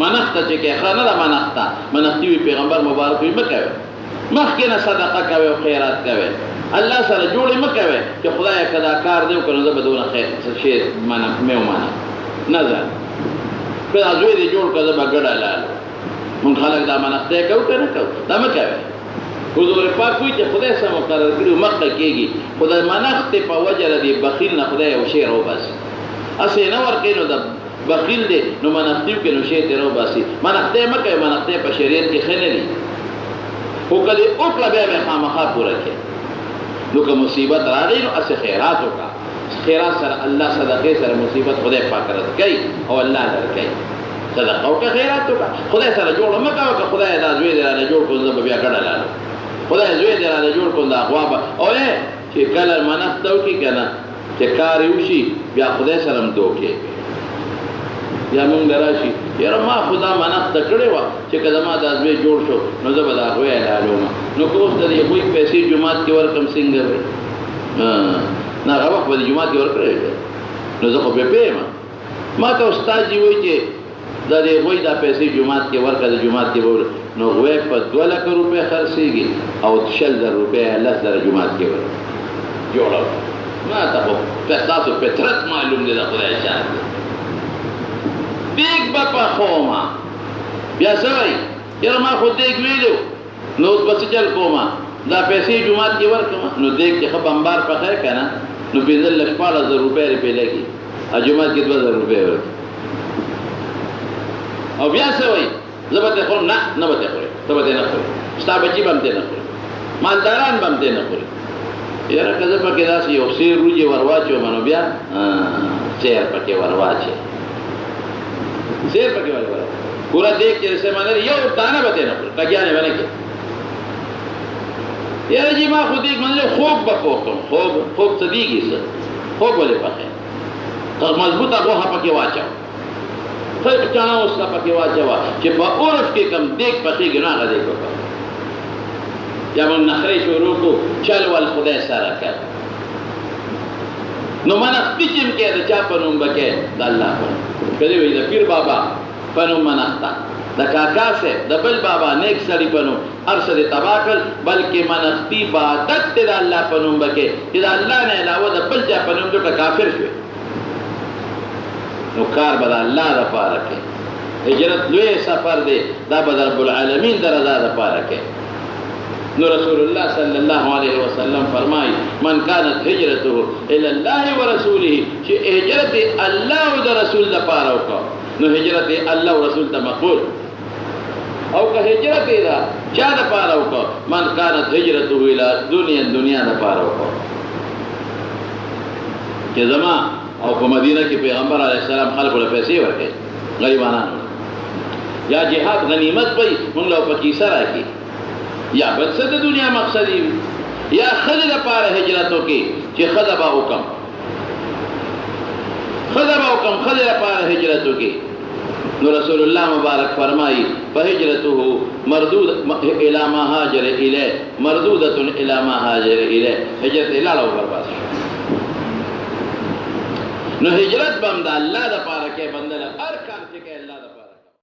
منخته چې کې خانه دا منخته منختی وی پیغمبر مبارک وی مکه مخکې نه صدقه کوي او خیرات کوي الله سره جوړې مکوي چې خدای کدا کار دی کنه زه به دونه خیر شي معنا مې ومانه نظر کله زوی دې جوړ کړه به ګډه لاله مونږ خلک دا منخته کوو کنه کوو دا مکوي حضور پاک وی چې خدای سم مقرر کړو مکه کېږي خدای منخته په وجه دې بخیل نه خدای او شی رو بس اسې نه ورکې نو دا بخیل دی نو منخته کې نو شی ته رو باسي منخته مکه منخته په شریعت کې خنه دي او کله اوکلا به خامخا پوره کې نو که مصیبت راغی نو اسه خیرات وکا خیرات سره الله صدقه سره مصیبت خدای پاک رد کوي او الله درکوي صدقه او که خیرات وکا خدای سره جوړ مکه او که خدای دا زوی دې نه جوړ کول زه بیا کړه لاله خدای زوی دې نه جوړ کول دا غواب او چې کله منښتو کې کنه چې کار وشي بیا خدای سره هم دوکې یا مونږ دراشي یاره ما خدا منښت کړې و چې کله ما دا زوی جوړ شو نو زه به دا غوی لاله نو که اوس د دې غوی پیسې جومات کې ورکم څنګه نه هغه وخت به د جومات کې ورکړی نو زه خو بې پوهېم ما ته استاد جي وایي چې دا د غوی دا پیسې جومات کې ورکړه د جومات کې به نو غوی په 2 لک روپۍ خرڅېږي او 60,000 روپۍ 10,000 جومات کې ورکړه جوړه ما ته خو ستاسو فطرت معلوم دی د خدای شان دی دیگ با پخوما بیا سوئی یار ما خود دیگ ویلو نو اس بس چل کوما دا پیسې جمعات کې ورکما نو دیگ چې خب انبار پخای کنه نو 15,000 روپے لګي ا جمعات کې 2,000 روپے ورکي او بیا سوئی زبته خو نه بته خوري زبته نه خوري ستا بچي بمته نه خوري مالداران بمته نه خوري یاره کله پکې داسې یو سیر روجي ورواچو منو بیا سیر پکې ورواچي سیر پکې ورواچي पूरा देख जैसे माने यो दाना बते ना टगिया ने बने के यार जी मां खुद एक मतलब खूब बको खूब सदीगी से खूब बोले पके तो मजबूत वो हा पके वाचा फिर चना उसका पके वाचा कि बउरफ के कम देख पके गुनाह का देखो जब हम नखरे शुरू को चल वाल खुदा सारा कर नो मना पिचिम के द चापनुम बके द अल्लाह पर कदे वे द पीर बाबा पनु मनख्ता द काका से द बल बाबा नेक सड़ी पनु अरसद तबाकल बल्कि मनख्ती बादत तेरा अल्लाह पनु बके तेरा अल्लाह ने अलावा द बल जा पनु जो काफिर हुए नुकार बदा अल्लाह रफा रखे हिजरत लुए सफर दे दा बद रब्बुल आलमीन दरजा रफा रखे नो रसूलुल्लाह सल्लल्लाहु अलैहि वसल्लम फरमाई मन कानत हिजरतुहु इला अल्लाह व रसूलिही कि हिजरत अल्लाह व रसूल द पारो को नो हिजरत अल्लाह व रसूल द मकबूल او که هجرت دا چا د پاره وکړه من كانت هجرته الى دنیا د پاره وکړه چې زما او په مدینه کې پیغمبر علیه السلام خلکو له پیسې ورکړي غریبانو یا جهاد غنیمت پي موږ له پکې سره کې یا بل څه د دنیا مقصدی یا خدای د پاره هجرت وکړي چې خدای به حکم خدای د پاره هجرت وکړي نو رسول الله مبارک فرمائی فهجرته مردود الى ما هاجر الیه مردودۃ الى ما هاجر الیه هجرت الی الله برباد نو هجرت بم د الله د پاره کې بندل هر کار چې